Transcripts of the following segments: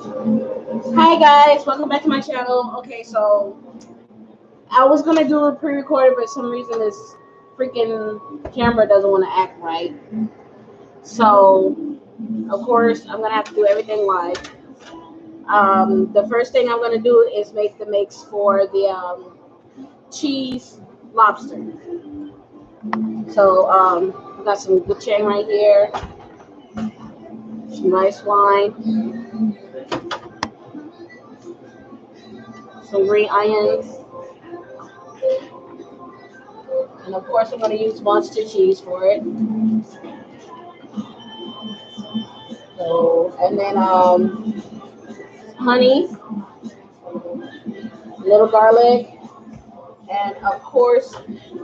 Hi guys, welcome back to my channel. Okay, so I was gonna do a pre-recorded, but for some reason this freaking camera doesn't want to act right. So of course I'm gonna have to do everything live. The first thing I'm gonna do is make the mix for the cheese lobster. So I got some good chain right here, some nice wine, some green onions, and of course I'm gonna use monster cheese for it. So and then honey, little garlic, and of course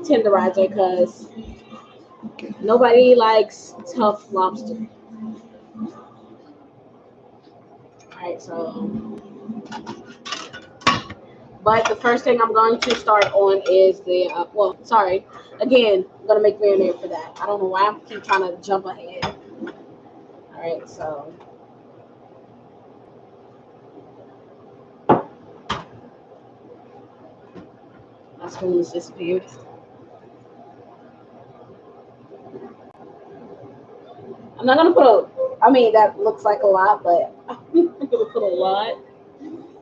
tenderizer because nobody likes tough lobster. All right, so but the first thing I'm going to start on is the sorry, again I'm gonna make marinade for that. I don't know why I keep trying to jump ahead. All right, so my spoon has disappeared. I'm not gonna put a. I mean that looks like a lot, but I'm not gonna put a lot.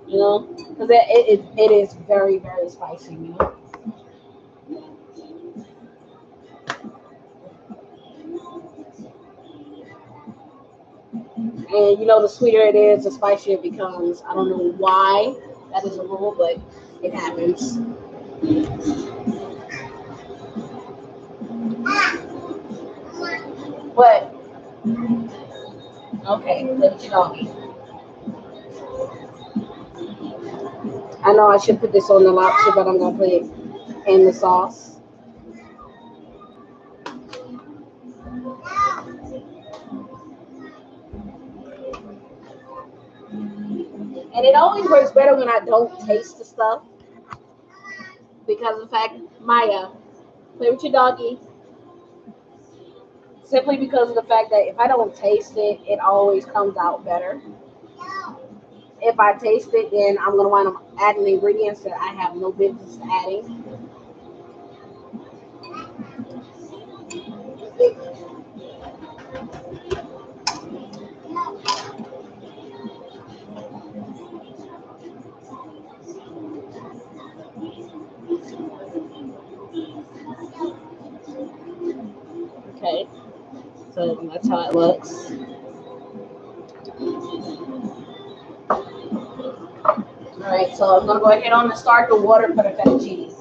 Because it is very very spicy. And the sweeter it is, the spicier it becomes. I don't know why that is a rule, but it happens. But okay, let you know. I know I should put this on the lobster, but I'm gonna put it in the sauce. And it always works better when I don't taste the stuff because of the fact, Maya, play with your doggy. Simply because of the fact that if I don't taste it, it always comes out better. If I taste it, then I'm gonna wind up adding ingredients that I have no business adding. Okay, so that's how it looks. All right, so I'm gonna go ahead on and start the water for the fettuccine.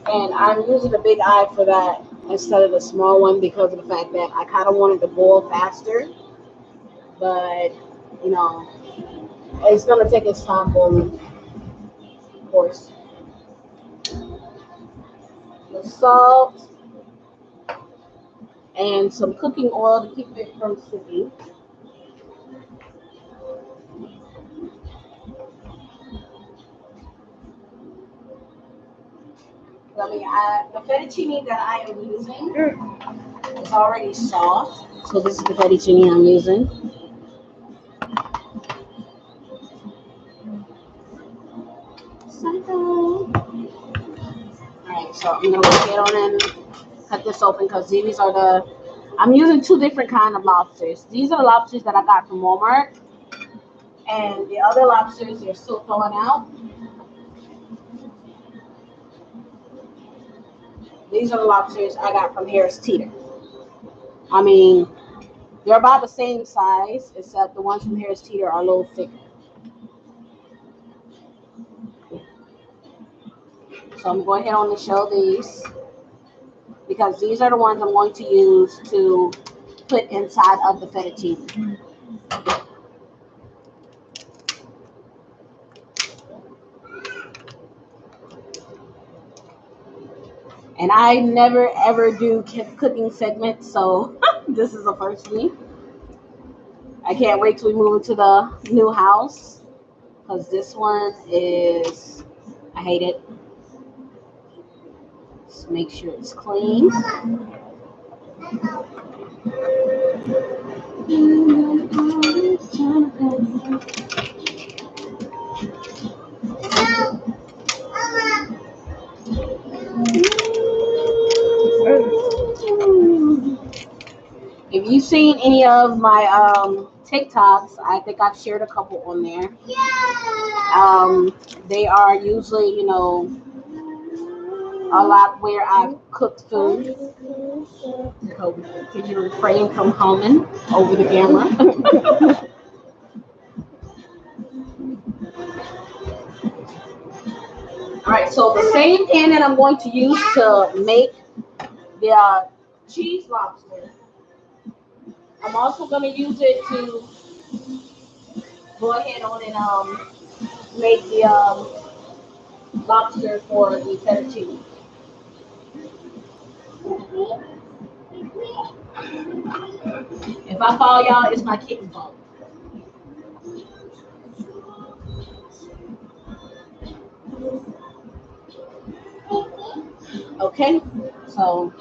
And I'm using the big eye for that instead of the small one because of the fact that I kind of wanted to boil faster, but you know it's gonna take its time boiling, of course. The salt and some cooking oil to keep it from sticking. The fettuccine that I am using is already soft, so this is the fettuccine I'm using. Alright, so I'm gonna go ahead on and cut this open because these are I'm using two different kind of lobsters. These are the lobsters that I got from Walmart, and the other lobsters they're still throwing out. These are the lobsters I got from Harris Teeter. I mean, they're about the same size, except the ones from Harris Teeter are a little thicker. So I'm going ahead on and show these because these are the ones I'm going to use to put inside of the fettuccine. And I never ever do cooking segments, so this is a first for me. I can't wait till we move into the new house because this one is, I hate it. Just make sure it's clean. If you've seen any of my TikToks, I think I've shared a couple on there. They are usually, a lot where I've cooked food. Can you refrain from humming over the camera? All right, so the same pan that I'm going to use to make the cheese lobster, I'm also going to use it to go ahead on and make the lobster for the fettuccine. If I fall, y'all, it's my kitten fault. Okay, so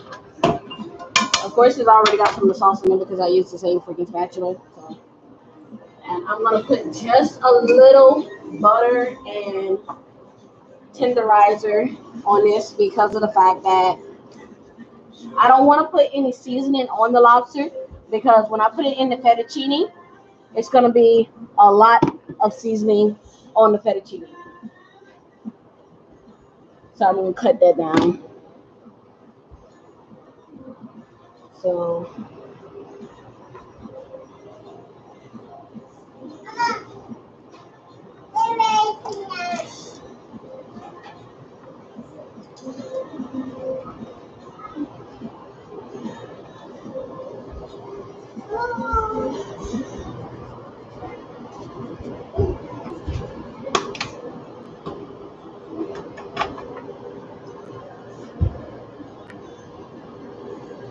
of course it's already got some of the sauce in it because I used the same freaking spatula. So. And I'm gonna put just a little butter and tenderizer on this because of the fact that I don't want to put any seasoning on the lobster because when I put it in the fettuccine, it's gonna be a lot of seasoning on the fettuccine. So I'm gonna cut that down. So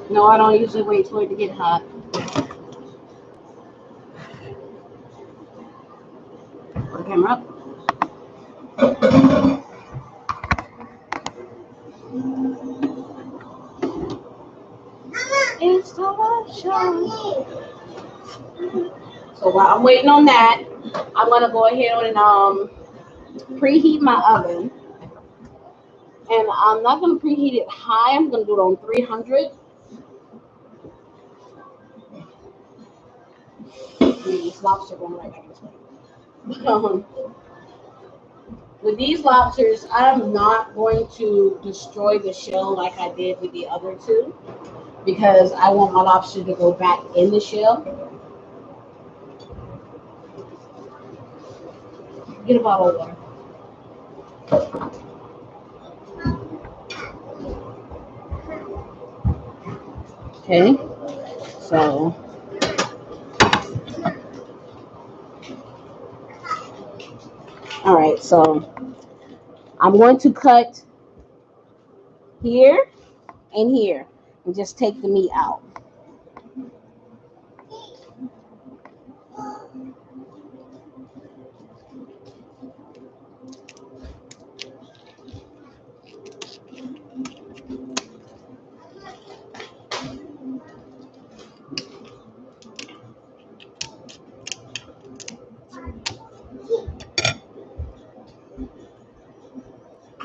no, I don't usually wait for it to get hot. Put the camera up. It's delicious. So while I'm waiting on that, I'm gonna go ahead and preheat my oven. And I'm not gonna preheat it high. I'm gonna do it on 300. These lobster going right back this way. With these lobsters, I'm not going to destroy the shell like I did with the other two because I want my lobster to go back in the shell. Get a bottle of water. Okay, so all right, so I'm going to cut here and here and just take the meat out.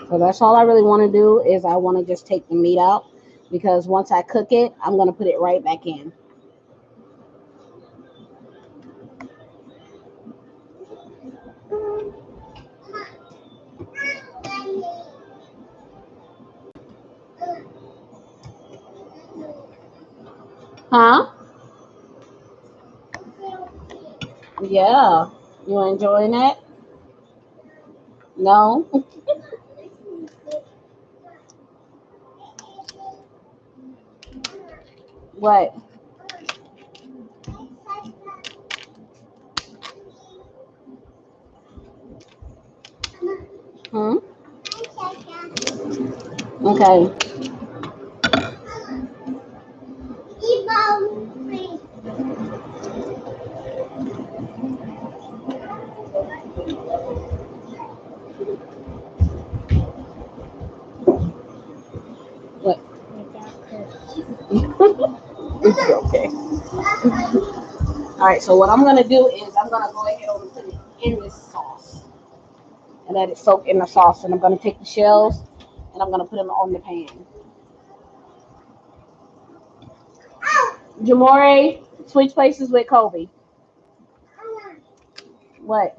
So that's all I really want to do is I want to just take the meat out because once I cook it, I'm going to put it right back in. Huh? Yeah. You enjoying it? No? What? Hmm? Okay. It's okay. All right, so what I'm gonna do is I'm gonna go ahead and put it in this sauce and let it soak in the sauce. And I'm gonna take the shells and I'm gonna put them on the pan. Jamore, switch places with Kobe. What?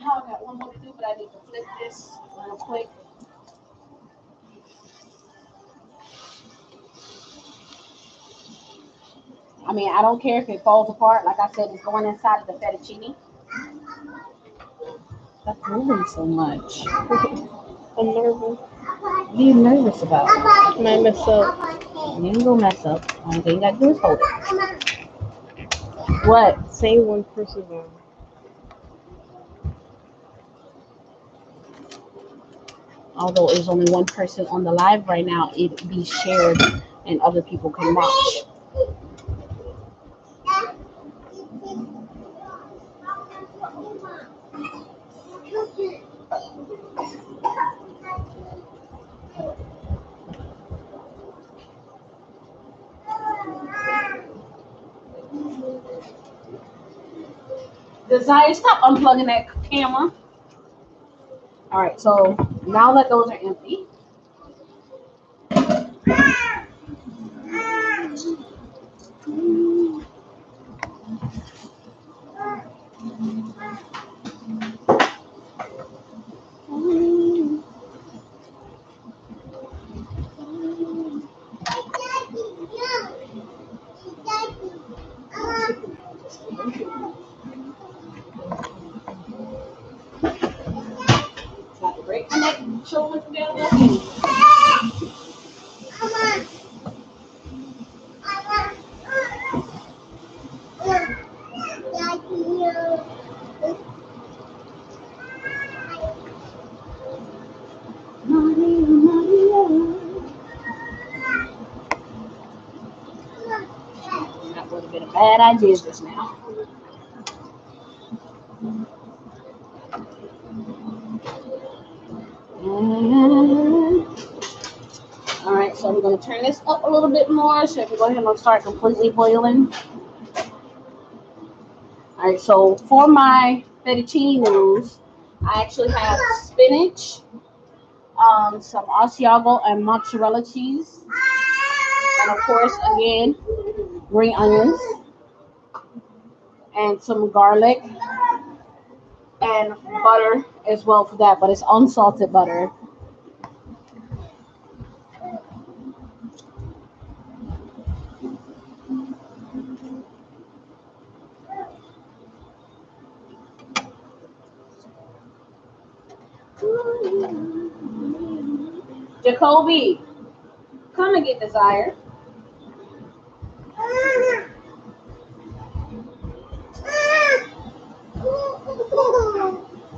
I got one more to do, but I need to flip this real quick. I mean, I don't care if it falls apart. Like I said, it's going inside of the fettuccine. Stop moving so much. I'm nervous. What are you nervous about? Might mess up. You ain't gonna mess up. Only thing you gotta do is hold it. What? Say one person on. Although there's only one person on the live right now, it be shared and other people can watch. Desire, stop unplugging that camera. All right, so now that those are empty, got to break my neck, children together. That would have been a bad idea just now. All right, so we're going to turn this up a little bit more so we go ahead and start completely boiling. All right, so for my fettuccine noodles, I actually have spinach, some Asiago and mozzarella cheese, and of course, again, green onions and some garlic and butter as well for that, but it's unsalted butter. Jacoby, come and get Desire.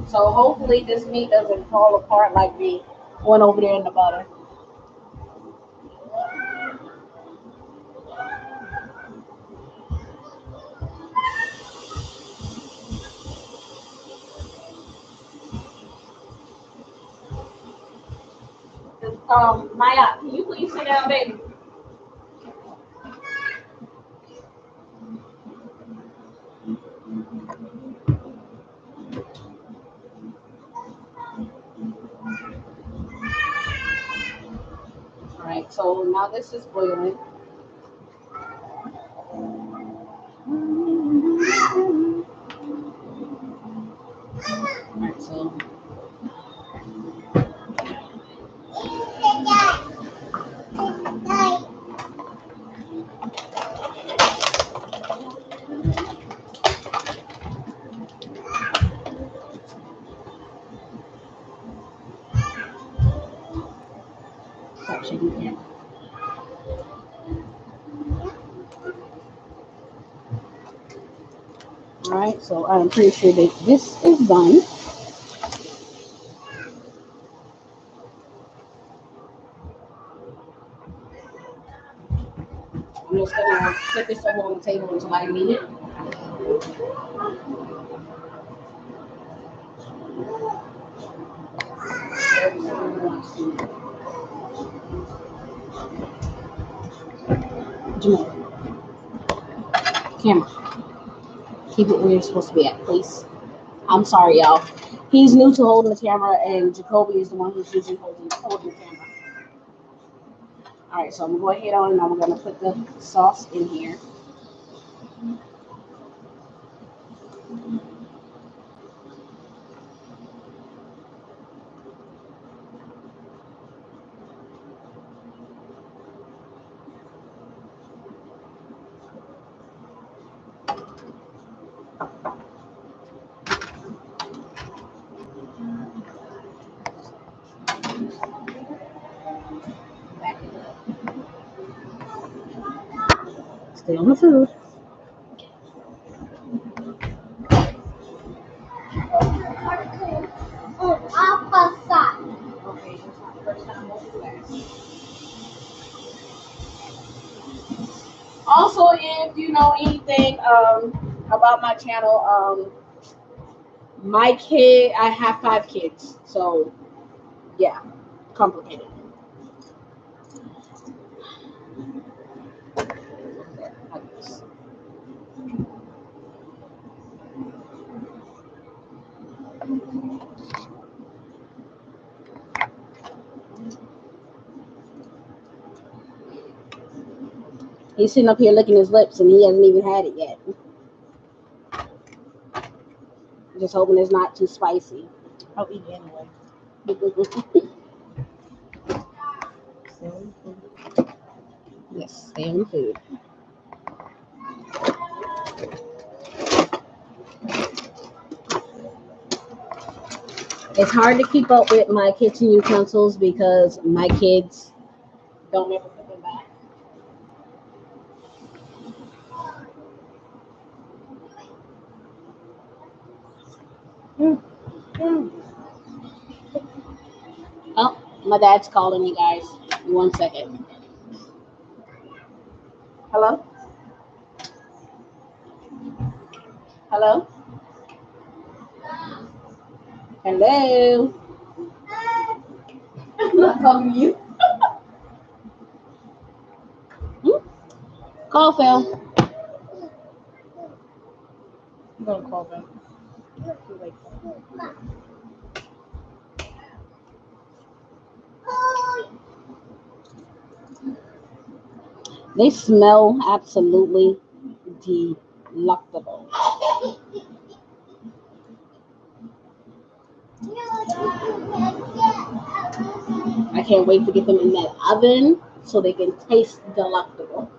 So hopefully this meat doesn't fall apart like the one over there in the butter. Maya, can you please sit down, baby? All right, so now this is boiling. All right, so stop shaking the camera. Alright, so I'm pretty sure that this is done. I'm just gonna put this over on the table until I need it. Jamal, camera, keep it where you're supposed to be at, please. I'm sorry, y'all. He's new to holding the camera, and Jacoby is the one who's usually holding the camera. All right, so I'm gonna go ahead on, and I'm gonna put the sauce in here. Stay on the food. Okay, it's not the first time we'll do that. Also, if you know anything about my channel, my kid, I have 5 kids, so yeah, complicated. Like this. He's sitting up here licking his lips, and he hasn't even had it yet. Just hoping it's not too spicy. I'll eat it anyway. Yes, stay on the food. It's hard to keep up with my kitchen utensils because my kids don't ever put them back. Oh, my dad's calling you guys. 1 second. Hello? Hello? Hello? I'm not talking to you. Call Phil. I'm gonna call back. Too late. They smell absolutely delectable. I can't wait to get them in that oven so they can taste delectable.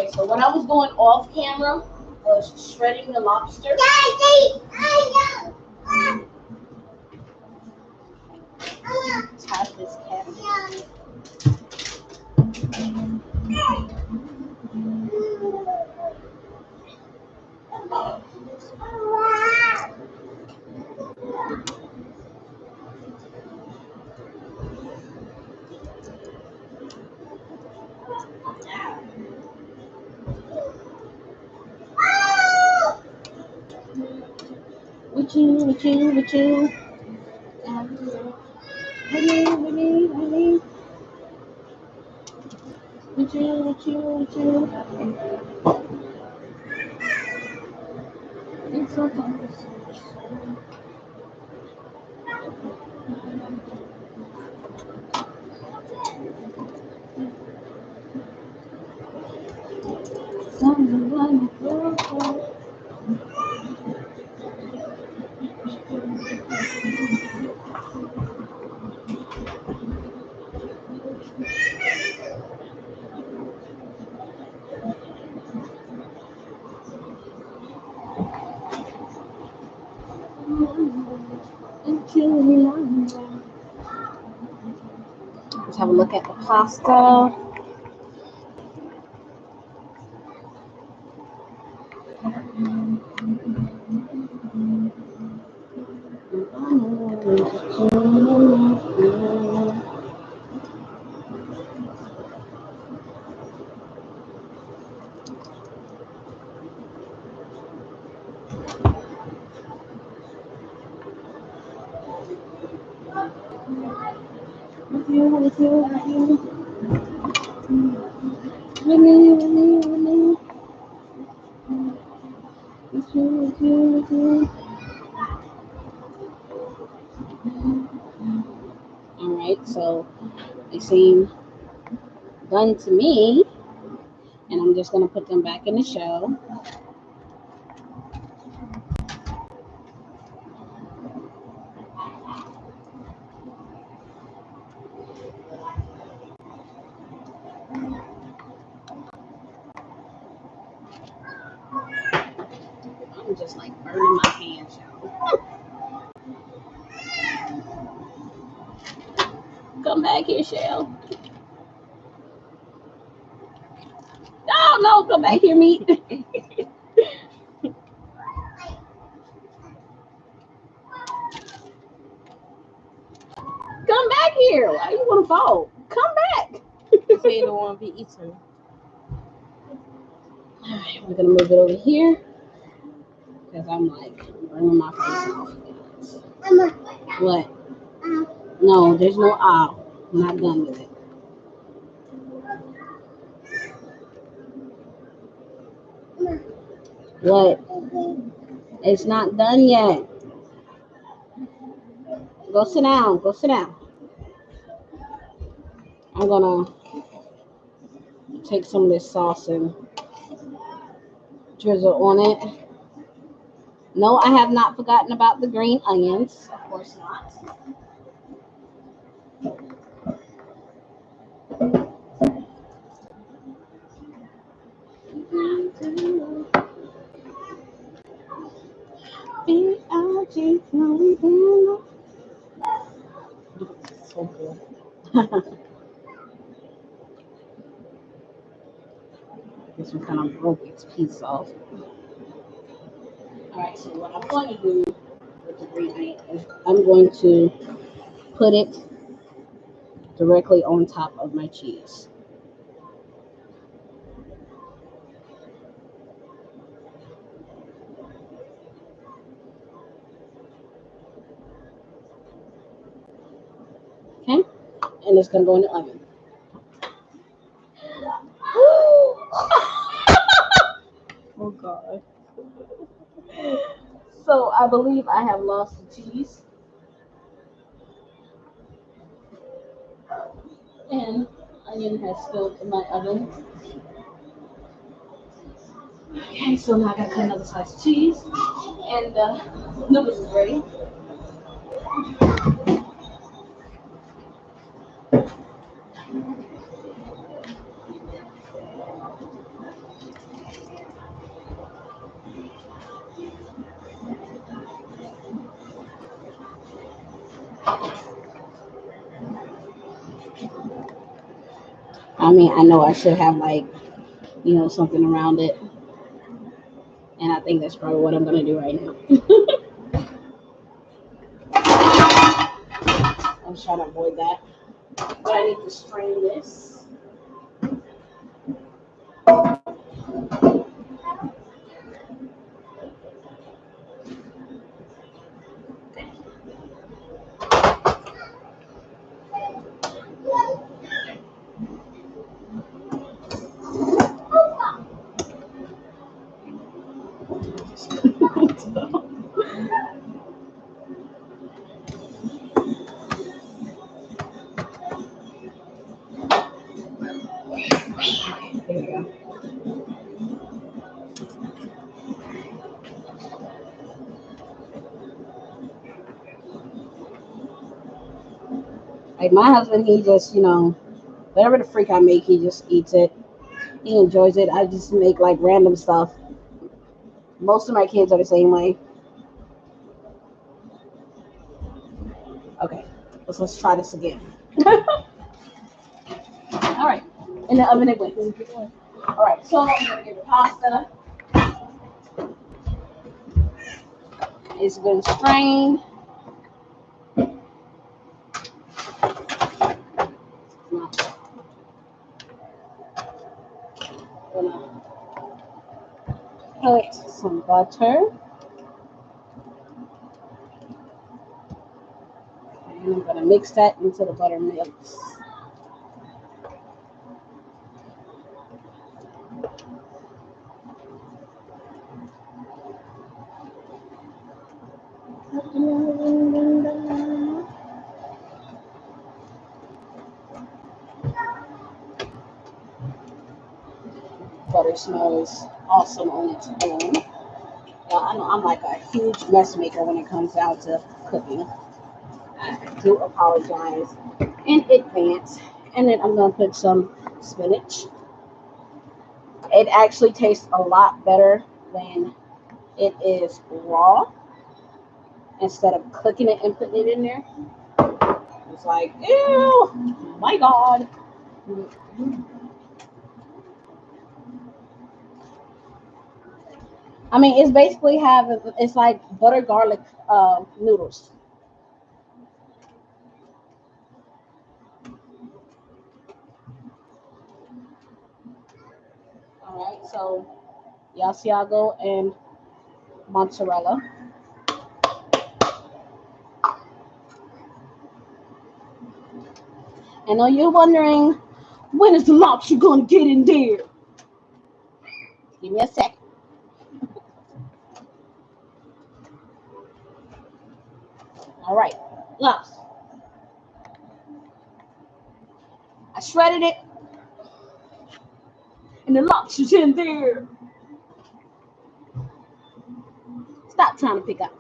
Okay, so what I was doing off camera was shredding the lobster. Tap this cat. With you, with you, with you. With me, with me. With you, with you, with you. It's so fun. Let's have a look at the pasta. With you, with you, with you. With me, with me, with me. With you, with you, with you. Alright, so they seem done to me. And I'm just gonna put them back in the shell. I'm just like burning my hands, y'all. Come back here, Shell. No, come back here, meat. Come back here. Why you want to fall? Come back. So you don't want to be eaten. Alright, we're gonna move it over here because I'm like burning my face off. What? No, there's no aisle. I'm not done with it. What? It's not done yet. Go sit down. Go sit down. I'm gonna take some of this sauce and drizzle on it. No, I have not forgotten about the green onions. Of course not. B-I-G, So good. This one kind of broke its piece off. Alright, so what I'm going to do with the green onion is I'm going to put it directly on top of my cheese. Okay? And it's going to go in the oven. Oh God. So I believe I have lost the cheese. And onion has spilled in my oven. Okay, so now I gotta cut another slice of cheese. And noodles is ready. I mean, I know I should have like, something around it. And I think that's probably what I'm gonna do right now. I'm trying to avoid that. But I need to strain this. There we go. Like my husband, he just, whatever the freak I make, he just eats it. He enjoys it. I just make like random stuff. Most of my kids are the same way. Okay, let's try this again. All right, in the oven it went. All right, so I'm gonna get the pasta. It's been strained. Now, I'm gonna put some butter. And I'm gonna mix that into the buttermilk. Butter smells awesome on its own. I know I'm like a huge mess maker when it comes down to cooking. I do apologize in advance. And then I'm gonna put some spinach. It actually tastes a lot better when it is raw instead of cooking it and putting it in there. It's like, ew, my God. I mean, it's basically it's like butter garlic noodles. All right, so Yasiago and mozzarella. I know you're wondering, when is the lobster gonna get in there? Give me a second. All right, lobster. I shredded it, and the lobster's in there. Stop trying to pick up.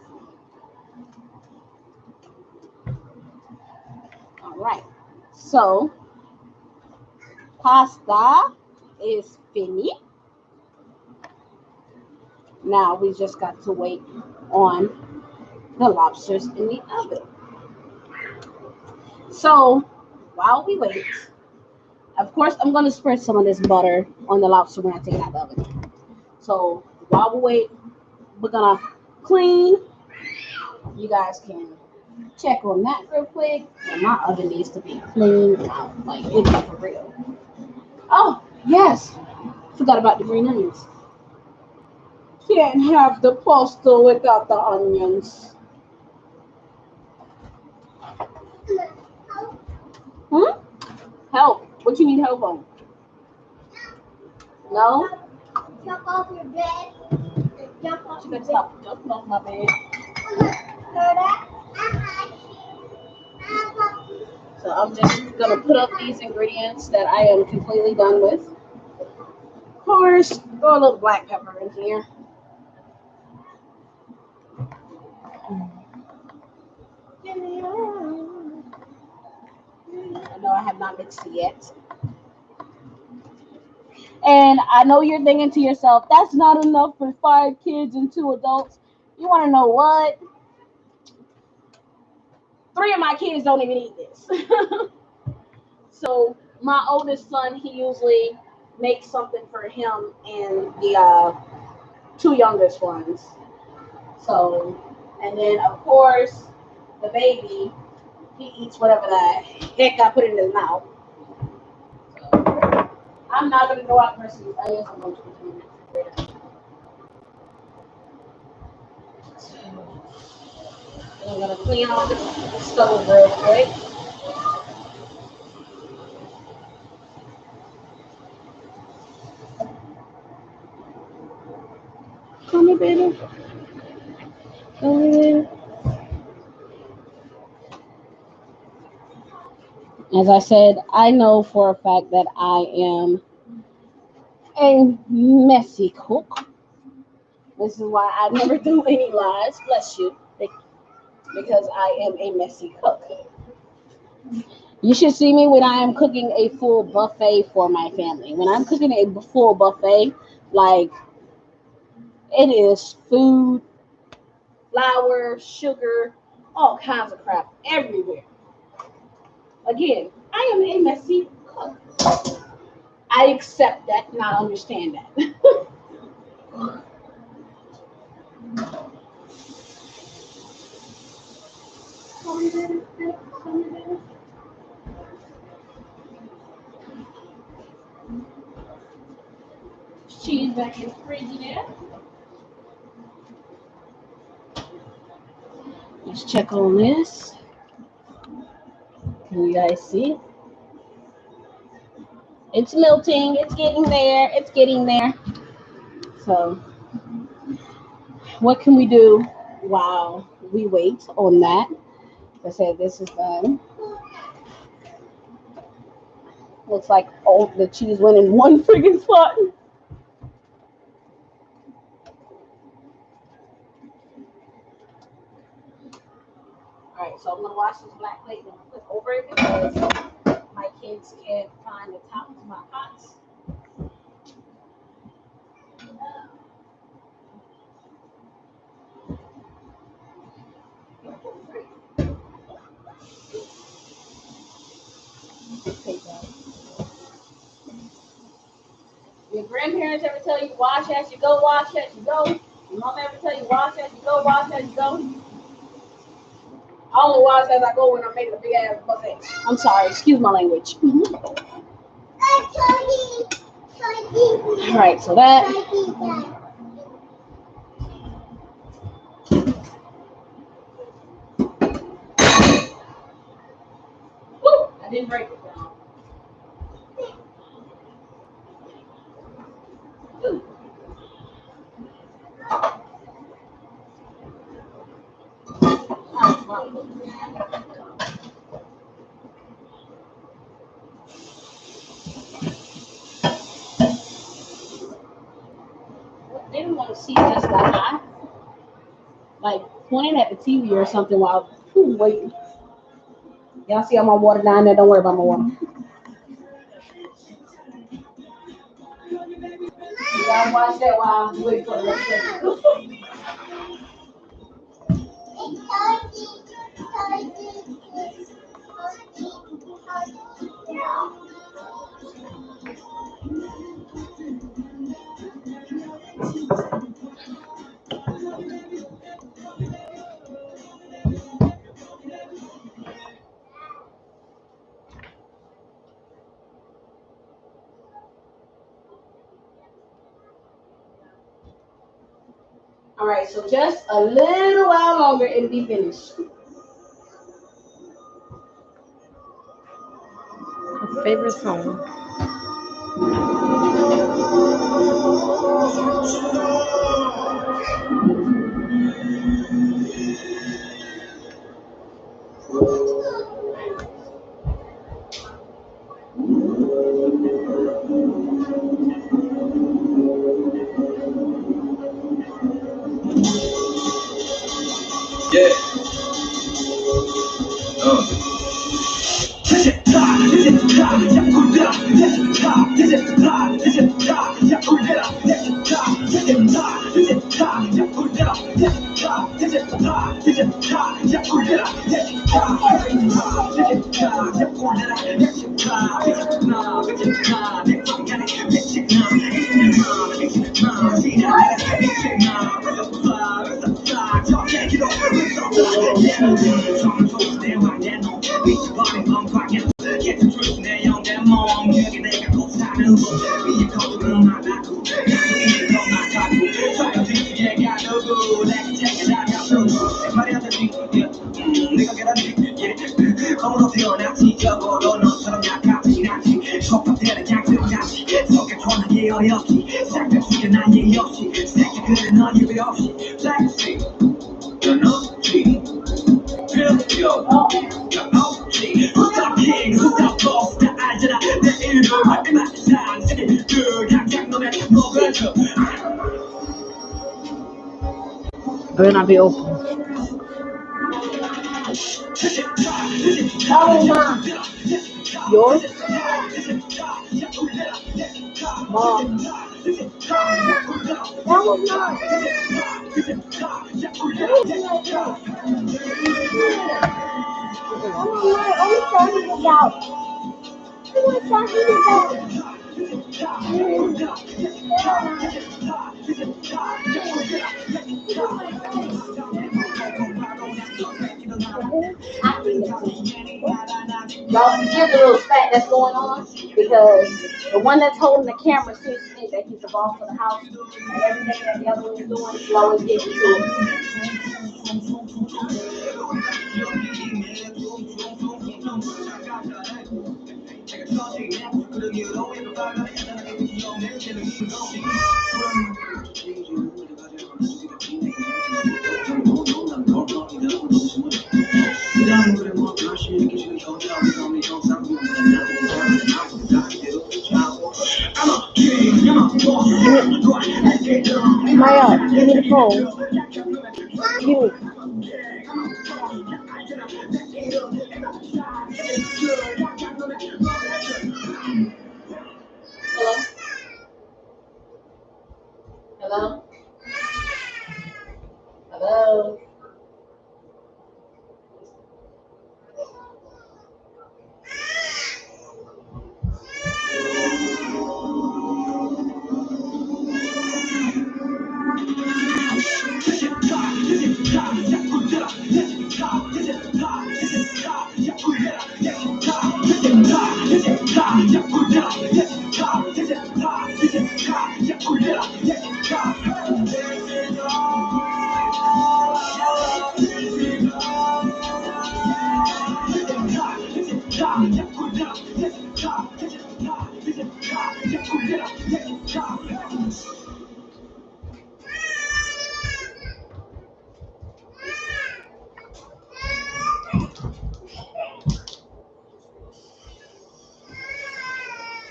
All right, so pasta is finished. Now we just got to wait on the lobsters in the oven. So while we wait, of course, I'm going to spread some of this butter on the lobster when I take it out of the oven. So while we wait, we're going to clean. You guys can check on that real quick. And my oven needs to be cleaned out. Like, it's for real. Oh, yes. Forgot about the green onions. Can't have the pasta without the onions. Hmm? Help. What you need help on? No? Jump off your bed. Jump off your bed. Stop jumping off my bed. So I'm just gonna put up these ingredients that I am completely done with. Of course, throw a little black pepper in here. I know I have not mixed it yet. And I know you're thinking to yourself, that's not enough for 5 kids and 2 adults. You want to know what? 3 of my kids don't even eat this. So my oldest son, he usually makes something for him and the 2 youngest ones. So, and then of course, the baby, he eats whatever the heck I put in his mouth. So, I'm not gonna go out versus I guess I'm going to continue. I'm gonna clean off the stove real quick. Come here, baby. Come here. As I said, I know for a fact that I am a messy cook. This is why I never do any lies. Bless you. Because I am a messy cook. You should see me when I am cooking a full buffet for my family. When I'm cooking a full buffet, like it is food, flour, sugar, all kinds of crap everywhere. Again, I am a messy cook. I accept that and I understand that. Cheese back in the fridge there. Let's check on this. Can you guys see? It's melting. It's getting there. It's getting there. So, what can we do while we wait on that? Like I said, this is done. Looks like all the cheese went in one freaking spot. All right, so I'm gonna wash this black plate and put over it because my kids can't find the top of my pots. Your grandparents ever tell you wash as you go, wash as you go? Your mom ever tell you wash as you go, wash as you go? I only wash as I go when I'm making a big ass buffet. I'm sorry, excuse my language. All right, so that. Woo, I didn't break it down. They didn't want to see this like pointing at the TV or something while waiting. Y'all see all my water down there? Don't worry about my water. Y'all watch that while I'm waiting for the rest of it. All right, so just a little while longer, it'll be finished. Favorite song. Yeah. Will not be open. Yours? Mom. That was not. I'm talking about. I'm talking about. Y'all forgive the little spat that's going on because the one that's holding the camera seems to think that he's the boss of the house, and everything that the other one is doing, he always gets to it. Maya, give me the phone. Give me. Hello? Hello?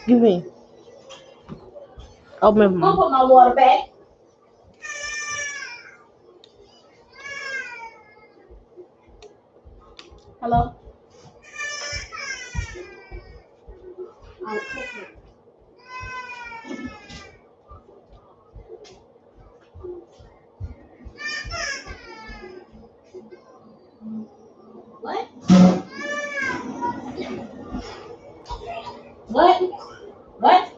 Give me. Open my Go mom. put my water back. Hello? I'm cooking. What? What? What?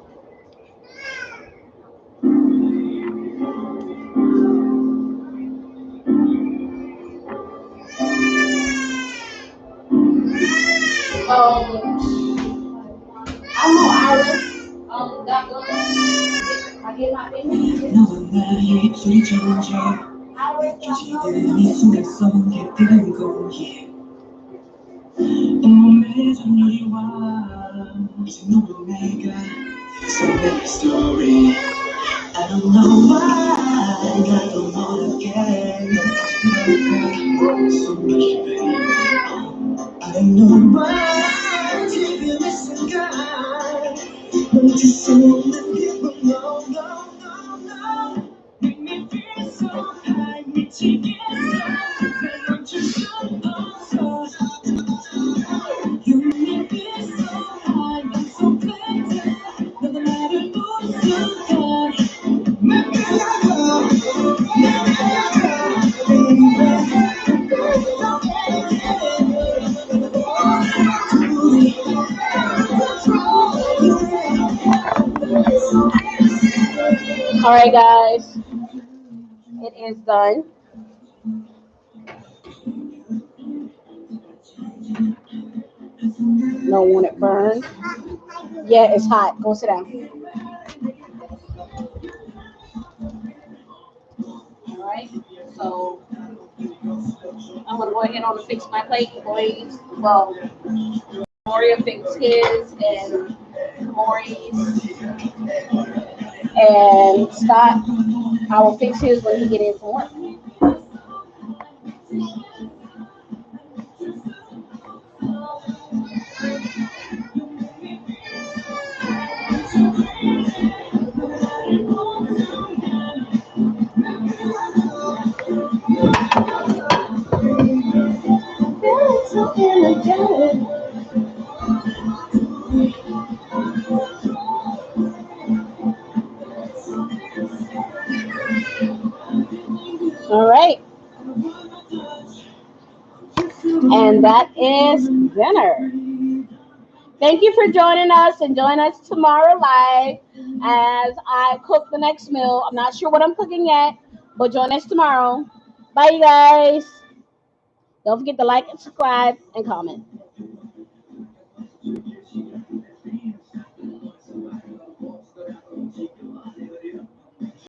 I'm on Iris. That one. I get my business. 너와 나의 입술이 점점 조직되는 이 순간 속에 뜨는 거기에 온몸에 전율이 와 이제 너로 내가 So many story I don't know why 나도 모르게 너까지 So much pain I don't know why 지금 이 순간 멈출 수 없는 기분 No no no no Make me feel so high 미치겠어 날 멈출 수 없어 You make me so high I'm so better 너가 나를 웃을까 All right, guys, it is done. Don't want it burned. Yeah, it's hot. Go sit down. All right. So I'm gonna go ahead on and fix my plate, boys. Well, Mario fix his and Maurice and Scott. I will fix his when he get in from work. All right, and that is dinner. Thank you for joining us and join us tomorrow live as I cook the next meal. I'm not sure what I'm cooking yet, but join us tomorrow. Bye, you guys. Don't forget to like and subscribe and comment.